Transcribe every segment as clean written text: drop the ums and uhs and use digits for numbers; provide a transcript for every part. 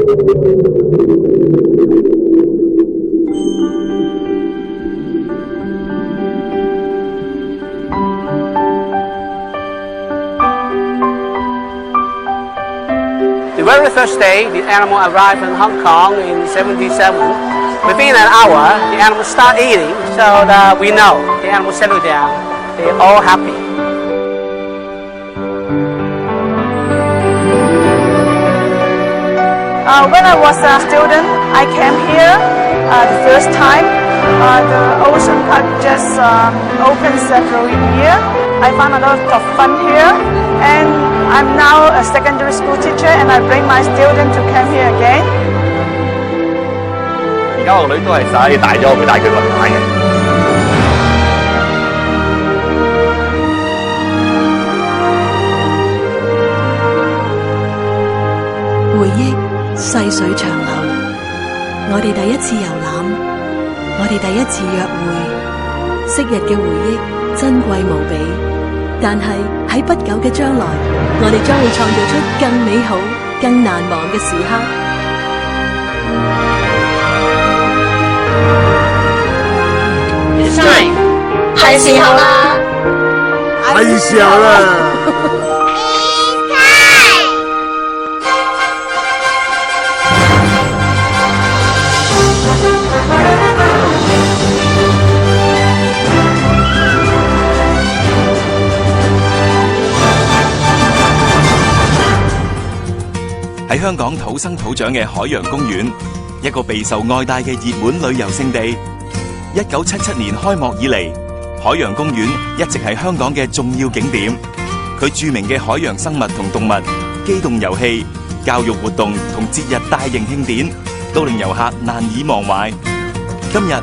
The very first day, the animal arrived in Hong Kong in '77. Within an hour, the animals start eating, so that we know the animals settle down. They're all happy. When I was a student, I came here the first time. The Ocean Park just opened several years. I found a lot of fun here, and I'm now a secondary school teacher, and I bring my students to come here again. 而家我女都係細大咗，會帶佢去玩嘅。回憶細水長流，我哋第一次遊覽，我哋第一次約會，昔日嘅回憶珍貴無比。但係喺不久嘅將來，我哋將會創造出更美好、更難忘嘅時刻。係時候啦！係時候啦！喺香港土生土長嘅海洋公園，一個備受愛戴嘅熱門旅遊勝地。1977年開幕以嚟，海洋公園一直係香港嘅重要景點。佢著名嘅海洋生物同動物、機動遊戲、教育活動同節日大型慶典，都令遊客難以忘懷。今日，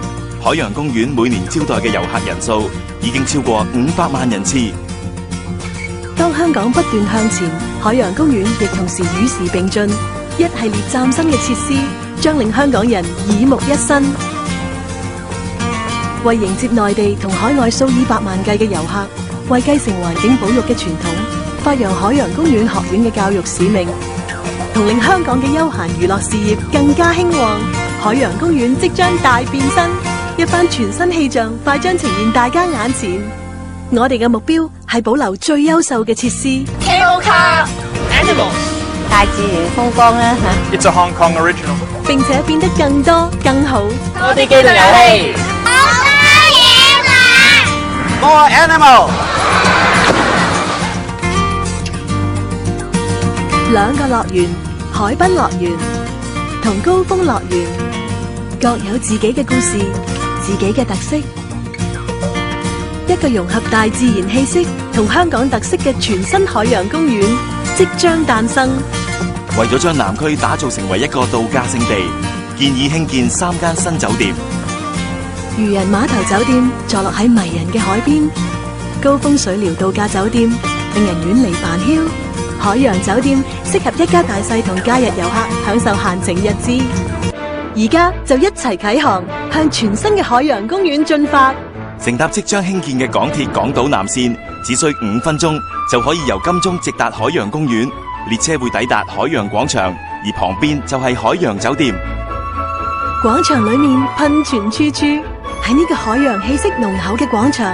海洋公園每年招待嘅遊客人數已經超過500萬人次。當香港不斷向前，海洋公園亦同時與時並進，一系列嶄新嘅設施將令香港人耳目一新。為迎接內地同海外數以百萬計嘅遊客，為繼承環境保育嘅傳統，發揚海洋公園學院嘅教育使命，同令香港嘅休閒娛樂事業更加興旺。海洋公園即將大變身，一番全新氣象快將呈現大家眼前。我哋嘅目標係保留最優秀嘅設施。K.O. Car Animals 大自然風光啦嚇。 It's a Hong Kong original。並且變得更多更好。多啲機動遊戲。More animal。兩個樂園，海濱樂園同高峰樂園，各有自己嘅故事，自己嘅特色。一個融合大自然氣息同香港特色嘅全新海洋公園即將誕生。為咗將南區打造成為一個度假勝地，建議興建3間新酒店。漁人碼頭酒店坐落喺迷人嘅海邊，高峰水療度假酒店令人遠離煩囂，海洋酒店適合一家大細同假日遊客享受閒情逸致。而家就一齊啟航，向全新嘅海洋公園進發。乘搭即將興建嘅港鐵港島南線，只需5分鐘就可以由金鐘直達海洋公園。列車會抵達海洋廣場，而旁邊就係海洋酒店。廣場裏面噴泉處處，喺呢個海洋氣息濃厚嘅廣場，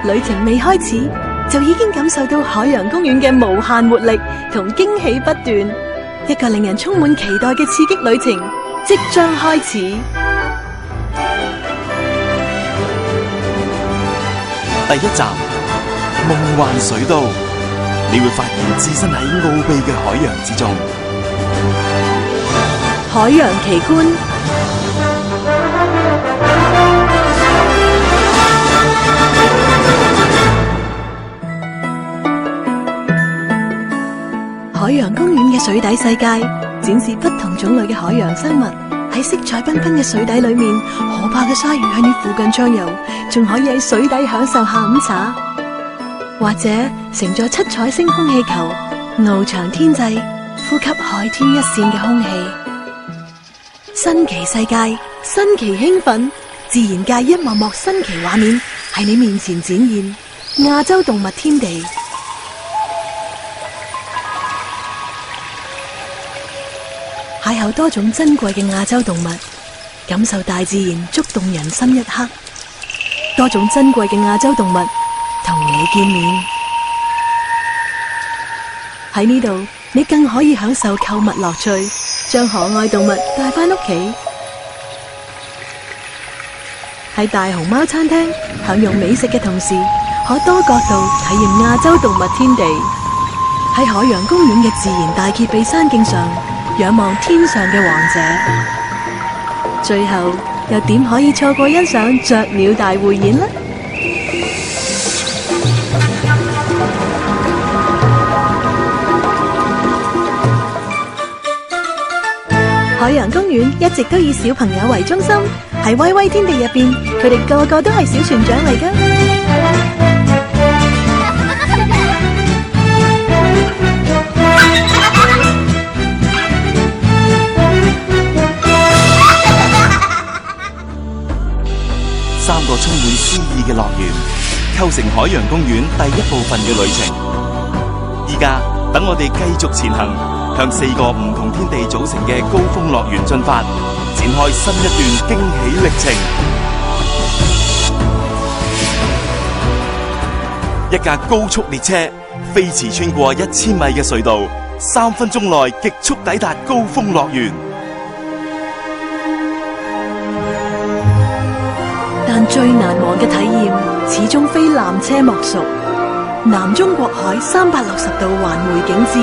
旅程未開始就已經感受到海洋公園嘅無限活力同驚喜不斷。一個令人充滿期待嘅刺激旅程即將開始。第一站，夢幻水都，你會發現置身喺奧秘嘅海洋之中。海洋奇觀，海洋公園嘅水底世界展示不同種類嘅海洋生物。喺色彩繽紛嘅水底裏面，可怕嘅鯊魚向你附近暢遊，仲可以喺水底享受下午茶，或者乘坐7彩星空氣球翱翔天際，呼吸海天一線嘅空氣。新奇世界，新奇興奮，自然界一幕幕新奇畫面喺你面前展現。亞洲動物天地。邂逅多種珍貴嘅亞洲動物，感受大自然觸動人心一刻。多種珍貴嘅亞洲動物同你見面，喺呢度你更可以享受購物樂趣，將可愛動物帶返屋企。喺大熊貓餐廳享用美食嘅同時，可多角度體驗亞洲動物天地。喺海洋公園嘅自然大揭秘山徑上，仰望天上嘅王者。最後又點可以錯過欣賞雀鳥大匯演呢？海洋公園一直都以小朋友為中心，喺威威天地入邊，佢哋個個都係小船長嚟㗎。三個充滿詩意嘅樂園，構成海洋公園第一部分嘅旅程。依家等我哋繼續前行，向4個唔同天地組成嘅高峰樂園進發，展開新一段驚喜歷程。一架高速列車飛馳穿過1000米嘅隧道，3分鐘內極速抵達高峰樂園。但最難忘嘅體驗，始終非纜車莫屬。南中國海360度環迴景致，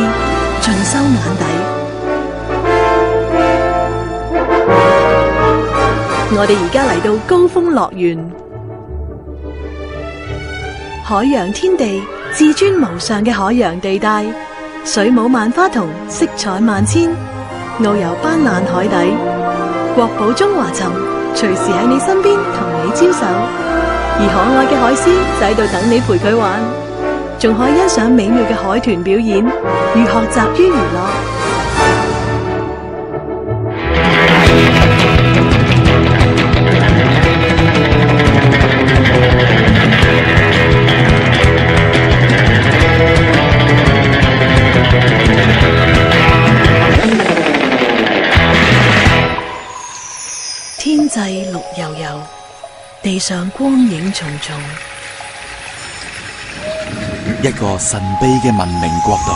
盡收眼底。我哋而家嚟到高峰樂園，海洋天地，至尊無上嘅海洋地帶，水母萬花筒，色彩萬千，遨遊斑斕海底，國寶中華鱘隨時喺你身邊同你招手，而可愛嘅海獅就喺度等你陪佢玩，仲可以欣賞美妙嘅海豚表演，如學習於娛樂。天際綠油油，地上光影重重。一個神秘嘅文明國度，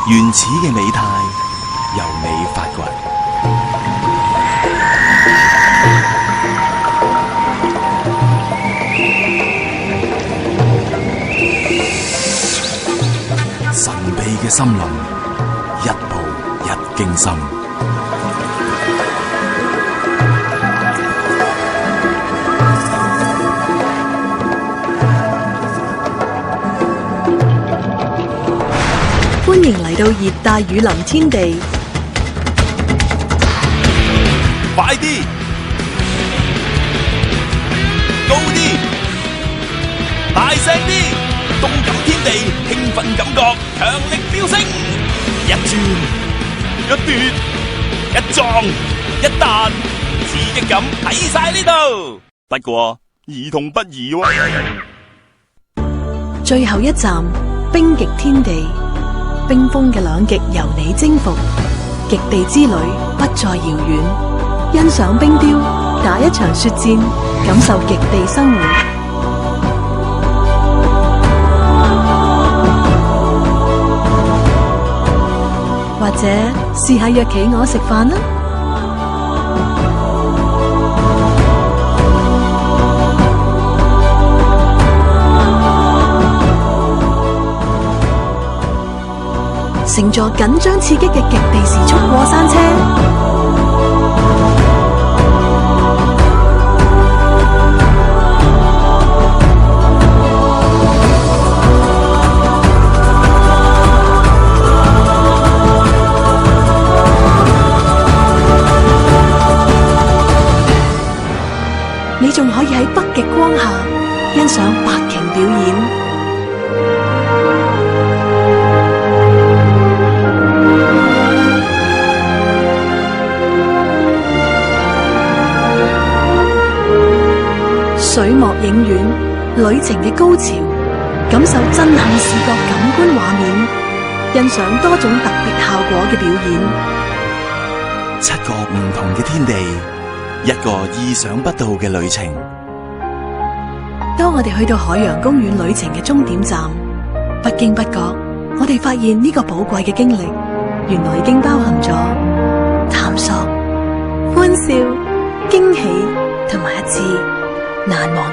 原始嘅美態由你發掘。神秘嘅森林，一步一驚心。歡迎嚟到熱帶雨林天地，快啲，高啲，大聲啲，動感天地，興奮感覺，強力飆升，一轉一跌一撞一彈，刺激感喺晒呢度。不過兒童不宜喎。最後一站，冰極天地。冰封嘅兩極由你征服，極地之旅不再遙遠。欣賞冰雕，打一場雪戰，感受極地生活。或者試下約企鵝食飯啦。乘坐緊張刺激嘅極地時速過山車，你仲可以喺北極光下欣賞白鯨表演。水幕影院，旅程嘅高潮，感受震撼視覺感官畫面，欣賞多種特別效果嘅表演。7個唔同嘅天地，一個意想不到嘅旅程。當我哋去到海洋公園旅程嘅終點站，不經不覺，我哋發現呢個寶貴嘅經歷，原來已經包含咗探索、歡笑、驚喜同埋一次難忘